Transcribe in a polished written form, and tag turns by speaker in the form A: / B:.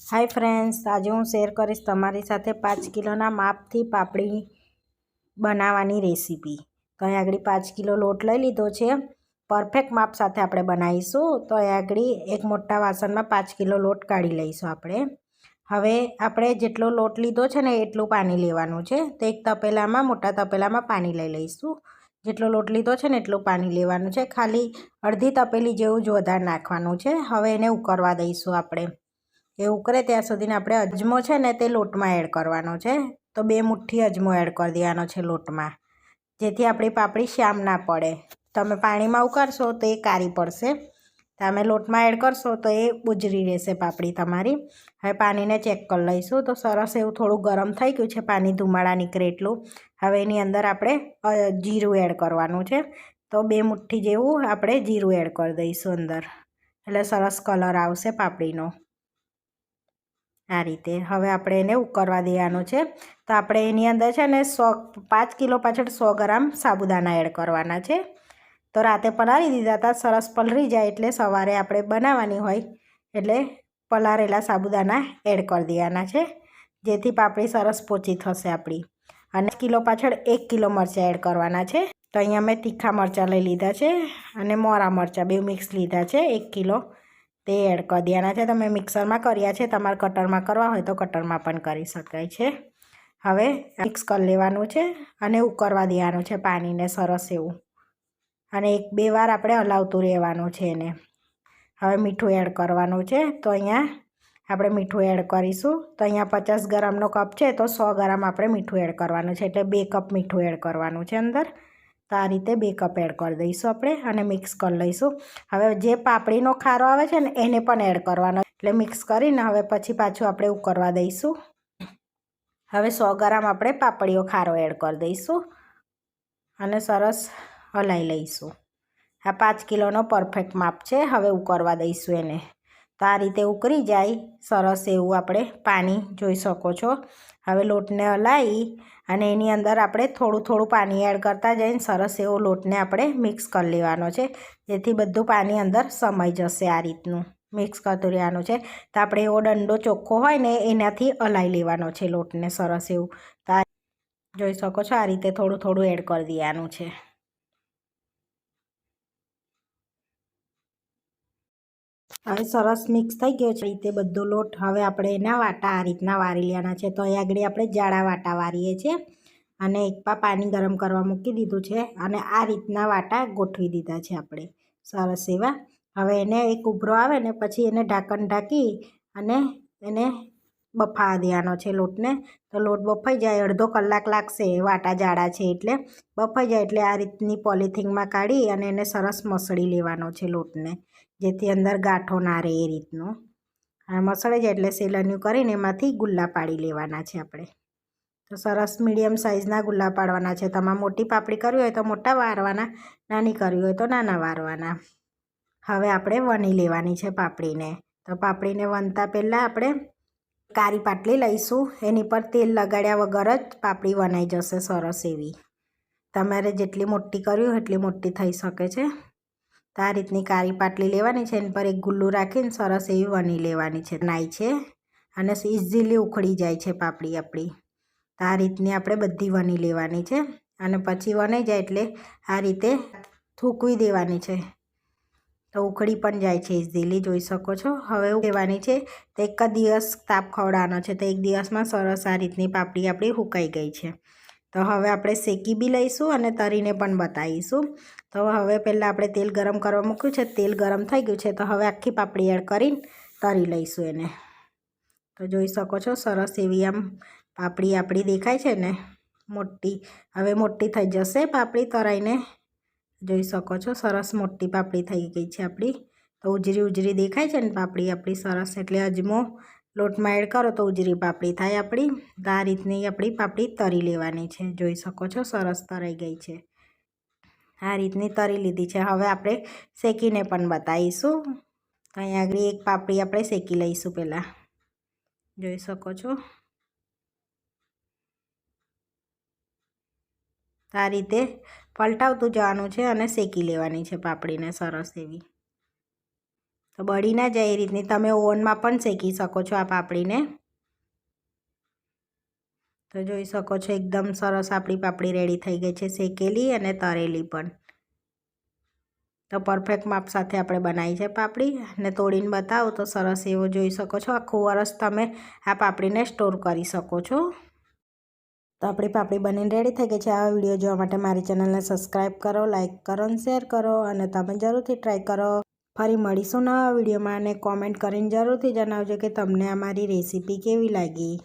A: Hi friends, आज हूँ शेर करीश तमारी साथे 5 किलोना मापथी पापड़ी बनाववानी रेसिपी। तो अहीं आगळ 5 किलो लोट लई लीधो छे। परफेक्ट माप साथे आपणे बनावीशुं। तो अहीं आगळ एक मोटा वासणमां 5 किलो लोट काढी लईशुं आपणे। हवे आपणे जेटलो लोट लीधो छे ने एटલું पाणी लेवानुं छे। तो एक तपेलामां मोटा तपेलामां पाणी लई लईशुं। जेटलो लोट लीधो छे ने एटલું पाणी लेवानुं छे। खाली अर्धी तपेली जेवुं ज वधारे नाखवानुं छे। हवे एने उकळवा दईशुं आपणे। ए उकळे त्यां सुधीने आपणे अजमो छे ने ते लोटमां एड करवानो छे। तो 2 मुठ्ठी अजमो एड कर देवानो छे लोटमां, जेथी आपणी पापड़ी श्याम ना पड़े। तमे पाणीमां उकाळशो तो ए कारी पड़शे। तमे लोटमां एड करशो तो ए बुजरी रहेशे पापड़ी तमारी। हवे पाणीने चेक कर लईशुं। तो सरस एवुं थोडुं गरम थई गयुं छे, पाणी धुमाड़ा निकळे एटलुं। हवे एनी अंदर आपणे जीरुं एड करवानुं छे। तो 2 मुठ्ठी जेवुं आपणे जीरुं एड कर दईशुं अंदर, એટલે સરસ કલર આવશે પાપડીનો। आ रीते हवे आपणे एने उकळवा देवानुं छे। तो आपणे एनी अंदर छे ने 5 किलो पाछळ 100 ग्राम साबुदाणा एड करवाना छे। तो राते पलाળી दीधा था, सरस पलળી जाय एटले सवारे आपणे बनाववानी होय एटले पलाळेला साबुदाणा एड कर देवाना छे, जेथी पापड़ी सरस पोची थशे आपणी। अने किलो पाछळ 1 किलो मरचा एड करवाना छे। तो अहींया मैं तीखा मरचा लई लीधा छे अने मोरा मरचा बेय मिक्स लीधा छे 1 किलो। ते एड कर देवाना छे। तमे मिक्सरमां कर्या छे, तमारे कटरमां करवा होय तो कटरमां पण करी शकाय छे। हवे मिक्स कर लेवानुं छे अने उकळवा देवानुं छे पाणीने सरस एवुं, अने 1-2 वार आपणे हलावतुं रहेवानुं छे एने। हवे मीठुं एड करवानुं छे। तो अहींया आपणे मीठुं एड करीशुं। तो अहींया 50 ग्रामनो कप छे तो 100 ग्राम आपणे मीठुं एड करवानुं छे, एटले 2 कप मीठुं एड करवानुं छे अंदर। तो आ रीते 2 कप एड कर दईशुं आपणे अने मिक्स कर लईशुं। हवे जे पापड़ीनो खारो आवे छे ने एने पण एड करवानो, एटले मिक्स करीने हवे पछी पाछुं आपणे उकळवा दईशुं। हवे 100 ग्राम आपणे पापड़ीओ खारो एड कर दईशुं अने सरस हलाई लईशुं। आ 5 किलोनो परफेक्ट माप छे। हवे उकळवा दईशुं एने। तो आ रीते उकળી जाय सरस एवुं आपणे पाणी जोई शको छो। हवे लोटने हलाई अने एनी अंदर आपणे थोडुं थोडुं पाणी एड करता जईने सरस एवो लोटने आपणे मिक्स कर लेवानो छे, जेथी बधुं पाणी अंदर समाई जशे। आ रीतनुं मिक्स करतुं रहेवानुं छे। तो आपणे एवो डंडो चोख्खो होय ने एनाथी हलाई लेवानो छे लोटने सरस एवुं। तो आ जोई शको छो आ रीते थोडुं थोडुं एड कर देवानुं छे। हवे सरस मिक्स थई गयो छे रीते बधो लोट। हवे आपणे एना वाटा आ रीतना वारी लेवाना छे। तो अहीं आगळ आपणे जाड़ा वाटा वारीए छे अने एक पाणी गरम करवा मूकी दीधुं छे अने आ रीतना वाटा गोठवी दीधा छे आपणे सरस एवा। हवे एने एक उभरो आवे ने पछी एने ढांकण ढांकी अने एने बफावा देवानो छे लोटने। तो लोट बफाई जाय, अर्धो कलाक लागशे, वाटा जाड़ा छे एटले। बफाई जाय एटले आ रीतनी पॉलिथीनमां काढी अने एने सरस मसળી लेवानो छे लोटने, जेथी अंदर गांठो ना रहे ए रीतनुं। आ मसळाई जाय एटले सेलनियुं करीने एमांथी गुल्ला पाडी लेवाना छे आपणे। तो सरस मीडियम साइजना गुल्ला पाडवाना छे। तमारे मोटी पापड़ी करवी होय तो मोटा वारवाना, नानी करवी होय तो नाना वारवाना। हवे आपणे वणी लेवानी छे पापड़ीने। तो पापड़ीने वणता पहेला आपणे कारी पाटली लईशुं, एनी पर तेल लगाड्या वगर ज पापड़ी वणाई जशे सरस एवी। तमारे जेटली मोटी करवी होय एटली मोटी थई शके छे। तो आ रीतनी कारी पाटली लेवानी छे, एनी पर एक गुल्लुं राखीने सरस एवी वणी लेवानी छे। नाई छे अने इजीली उखड़ी जाय छे पापड़ी आपणी। तो आ रीतनी आपणे बधी वणी लेवानी छे अने पछी वणाई जाय एटले आ रीते थूकवी देवानी छे। तो उखड़ी पण जाय छे इजीली, जोई शको छो। हवे लेवानी छे तो एक दिवस ताप खवडावવાનો छे। तो एक दिवसमां सरस आ रीतनी पापड़ी आपणी हुकाई गई छे। तो हवे आपणे शेकी बी लईशुं अने तरीने पण बतावीशुं। तो हवे पहेला आपणे तेल गरम करवा मूक्युं छे, तेल गरम थई गयुं छे। तो हवे आखी पापड़ी एड करीने तरी लईशुं एने। तो जोई शको छो सरस एवी आम पापड़ी आपणी देखाय छे ने मोटी। हवे मोटी थई जशे पापड़ी तराईने, जोई शको छो सरस मोटी पापड़ी थई गई छे आपणी। तो उजरी उजरी देखाय छे ने पापड़ी आपणी सरस, एटले अजमो लोटमां एड करो तो उजरी पापड़ी थाय आपणी। तो आ रीतनी आपणी पापड़ी तरी लेवानी छे। जोई शको छो सरस तराई गई छे। आ रीतनी तरी लीधी छे। हवे आपणे शेकीने पण बतावीशुं। अहीं आगळ एक पापड़ी आपणे शेकी लईशुं पहेला, जोई शको छो। आ रीते पलटावतुं जवानुं छे अने शेकी लेवानी छे पापड़ीने सरस एवी। તો બળી ના જાય એ રીતની તમે ઓવનમાં પણ શેકી શકો છો આ પાપડીને. તો જોઈ શકો છો એકદમ સરસ આપણી પાપડી રેડી થઈ ગઈ છે, શેકેલી અને તળેલી પણ. તો પરફેક્ટ માપ સાથે આપણે બનાવી છે પાપડી, અને તોડીને બતાવો તો સરસ એવો જોઈ શકો છો. આખું વરસ તમે આ પાપડીને સ્ટોર કરી શકો છો. તો આપણી પાપડી બનીને રેડી થઈ ગઈ છે. આવા વિડીયો જોવા માટે મારી ચેનલને સબસ્ક્રાઈબ કરો, લાઇક કરો અને શેર કરો, અને તમે જરૂરથી ટ્રાય કરો. ફરી મળીશું નવા વિડીયોમાં, અને કોમેન્ટ કરીને જરૂરથી જણાવજો કે તમને આ મારી રેસીપી કેવી લાગી.